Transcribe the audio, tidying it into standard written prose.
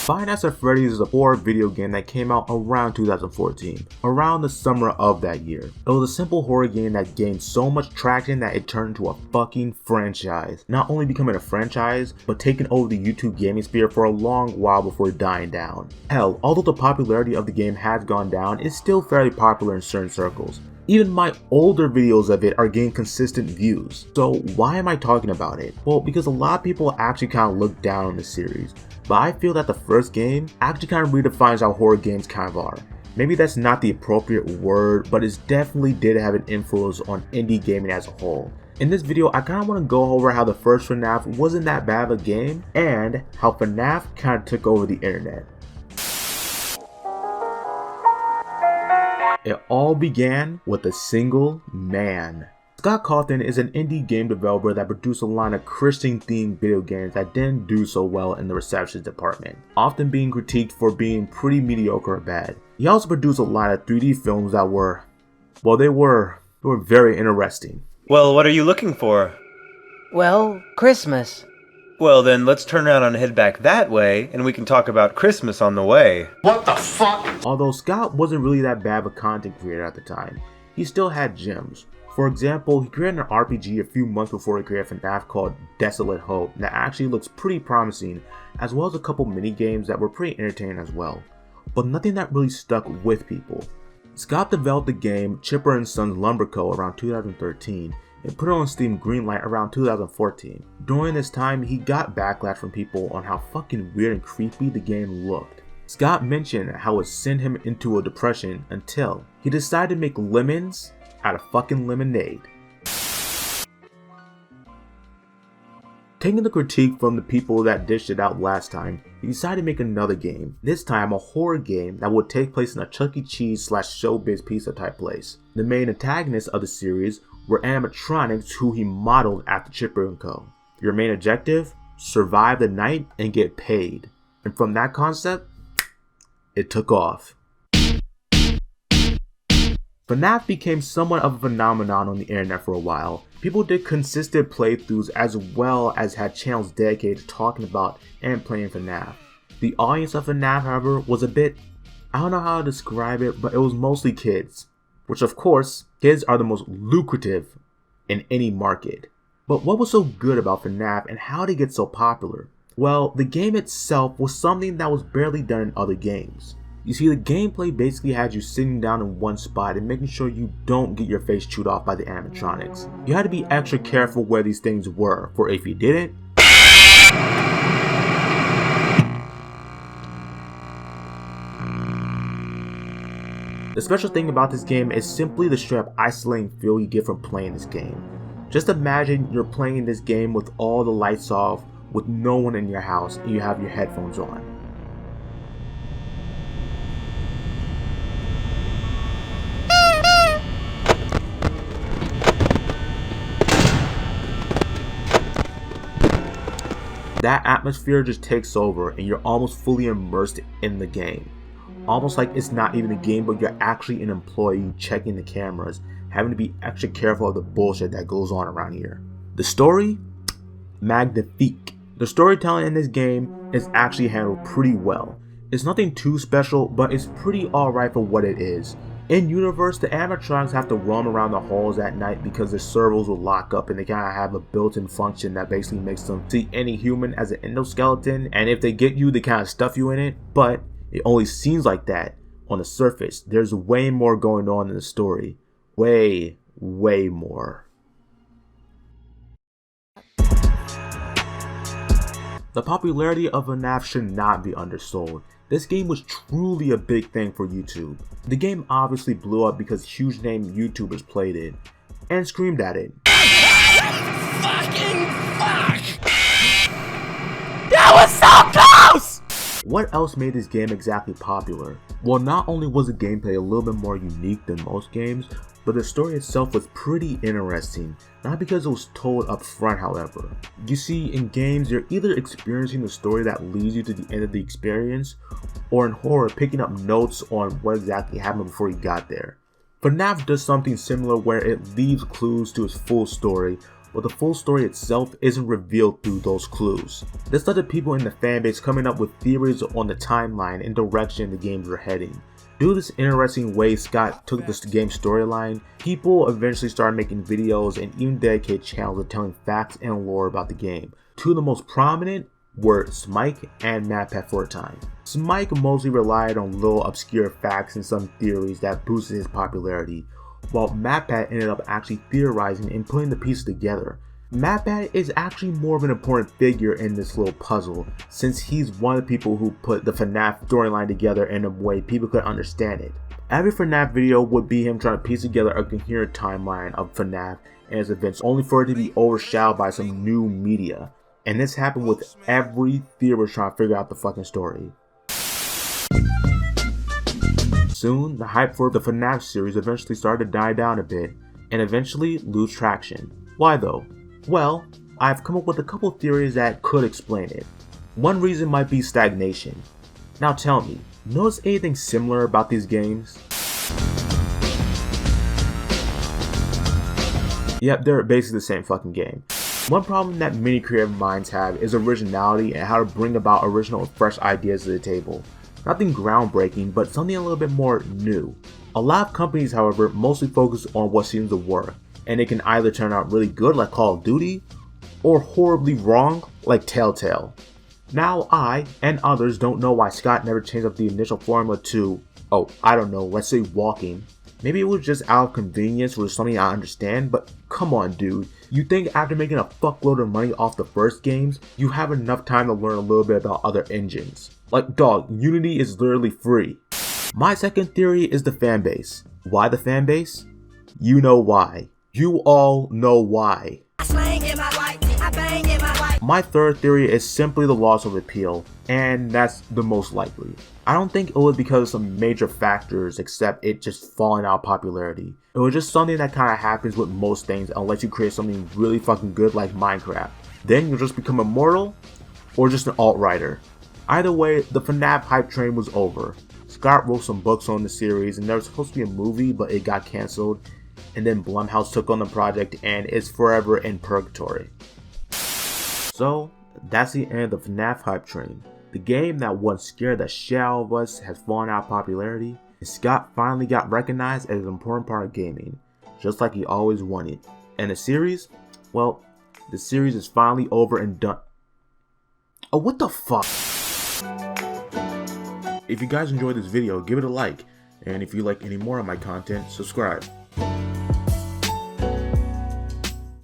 Five Nights at Freddy's is a horror video game that came out around 2014, around the summer of that year. It was a simple horror game that gained so much traction that it turned into a fucking franchise. Not only becoming a franchise, but taking over the YouTube gaming sphere for a long while before dying down. Hell, although the popularity of the game has gone down, it's still fairly popular in certain circles. Even my older videos of it are getting consistent views. So why am I talking about it? Well, because a lot of people actually kind of look down on the series. But I feel that the first game actually kind of redefines how horror games kind of are. Maybe that's not the appropriate word, but it definitely did have an influence on indie gaming as a whole. In this video, I kind of want to go over how the first FNAF wasn't that bad of a game, and how FNAF kind of took over the internet. It all began with a single man. Scott Cawthon is an indie game developer that produced a line of Christian-themed video games that didn't do so well in the reception department, often being critiqued for being pretty mediocre or bad. He also produced a line of 3D films that were, well, they were very interesting. Well, what are you looking for? Well, Christmas. Well, then let's turn around and head back that way, and we can talk about Christmas on the way. What the fuck? Although Scott wasn't really that bad of a content creator at the time, he still had gems. For example, he created an RPG a few months before he created FNAF called Desolate Hope that actually looks pretty promising, as well as a couple mini games that were pretty entertaining as well, but nothing that really stuck with people. Scott developed the game Chipper & Sons Lumber Co. around 2013 and put it on Steam Greenlight around 2014. During this time, he got backlash from people on how fucking weird and creepy the game looked. Scott mentioned how it sent him into a depression until he decided to make lemons out of fucking lemonade. Taking the critique from the people that dished it out last time, he decided to make another game, this time a horror game that would take place in a Chuck E. Cheese / Showbiz Pizza type place. The main antagonists of the series were animatronics who he modeled after Chipper & Co. Your main objective? Survive the night and get paid. And from that concept, it took off. FNAF became somewhat of a phenomenon on the internet for a while. People did consistent playthroughs as well as had channels dedicated to talking about and playing FNAF. The audience of FNAF, however, was a bit, I don't know how to describe it, but it was mostly kids. Which of course, kids are the most lucrative in any market. But what was so good about FNAF and how did it get so popular? Well, the game itself was something that was barely done in other games. You see, the gameplay basically had you sitting down in one spot and making sure you don't get your face chewed off by the animatronics. You had to be extra careful where these things were, for if you didn't, the special thing about this game is simply the straight up isolating feel you get from playing this game. Just imagine you're playing this game with all the lights off, with no one in your house, and you have your headphones on. That atmosphere just takes over and you're almost fully immersed in the game. Almost like it's not even a game, but you're actually an employee checking the cameras, having to be extra careful of the bullshit that goes on around here. The story? Magnifique. The storytelling in this game is actually handled pretty well. It's nothing too special, but it's pretty alright for what it is. In universe, the animatronics have to roam around the halls at night because their servos will lock up and they kind of have a built-in function that basically makes them see any human as an endoskeleton, and if they get you, they kind of stuff you in it, but it only seems like that on the surface. There's way more going on in the story. Way more. The popularity of FNAF should not be undersold. This game was truly a big thing for YouTube. The game obviously blew up because huge name YouTubers played it and screamed at it. Fucking What else made this game exactly popular? Well, not only was the gameplay a little bit more unique than most games, but the story itself was pretty interesting, not because it was told up front however. You see, in games you're either experiencing the story that leads you to the end of the experience, or in horror picking up notes on what exactly happened before you got there. FNAF does something similar where it leaves clues to its full story, but the full story itself isn't revealed through those clues. This led to people in the fanbase coming up with theories on the timeline and direction the games were heading. Due to this interesting way Scott took this game's storyline, people eventually started making videos and even dedicated channels of telling facts and lore about the game. Two of the most prominent were Smike and MatPat for a time. Smike mostly relied on little obscure facts and some theories that boosted his popularity, while MatPat ended up actually theorizing and putting the pieces together. MatPat is actually more of an important figure in this little puzzle, since he's one of the people who put the FNAF storyline together in a way people could understand it. Every FNAF video would be him trying to piece together a coherent timeline of FNAF and its events, only for it to be overshadowed by some new media. And this happened with every theorist trying to figure out the fucking story. Soon, the hype for the FNAF series eventually started to die down a bit, and eventually lose traction. Why though? Well, I've come up with a couple theories that could explain it. One reason might be stagnation. Now tell me, notice anything similar about these games? Yep, they're basically the same fucking game. One problem that many creative minds have is originality and how to bring about original and fresh ideas to the table. Nothing groundbreaking, but something a little bit more new. A lot of companies, however, mostly focus on what seems to work, and it can either turn out really good like Call of Duty, or horribly wrong like Telltale. Now I, and others, don't know why Scott never changed up the initial formula to, oh, I don't know, let's say walking. Maybe it was just out of convenience or something I understand, but come on dude. You think after making a fuckload of money off the first games, you have enough time to learn a little bit about other engines. Like dog, Unity is literally free. My second theory is the fanbase. Why the fanbase? You know why. You all know why. My third theory is simply the loss of appeal, and that's the most likely. I don't think it was because of some major factors except it just falling out of popularity. It was just something that kind of happens with most things unless you create something really fucking good like Minecraft. Then you'll just become immortal, or just an alt-writer. Either way, the FNAF hype train was over. Scott wrote some books on the series and there was supposed to be a movie but it got cancelled, and then Blumhouse took on the project and is forever in purgatory. So, that's the end of the FNAF hype train. The game that once scared the shit out of us has fallen out of popularity, and Scott finally got recognized as an important part of gaming, just like he always wanted. And the series? Well, the series is finally over and done. Oh, what the fuck? If you guys enjoyed this video, give it a like, and if you like any more of my content, subscribe.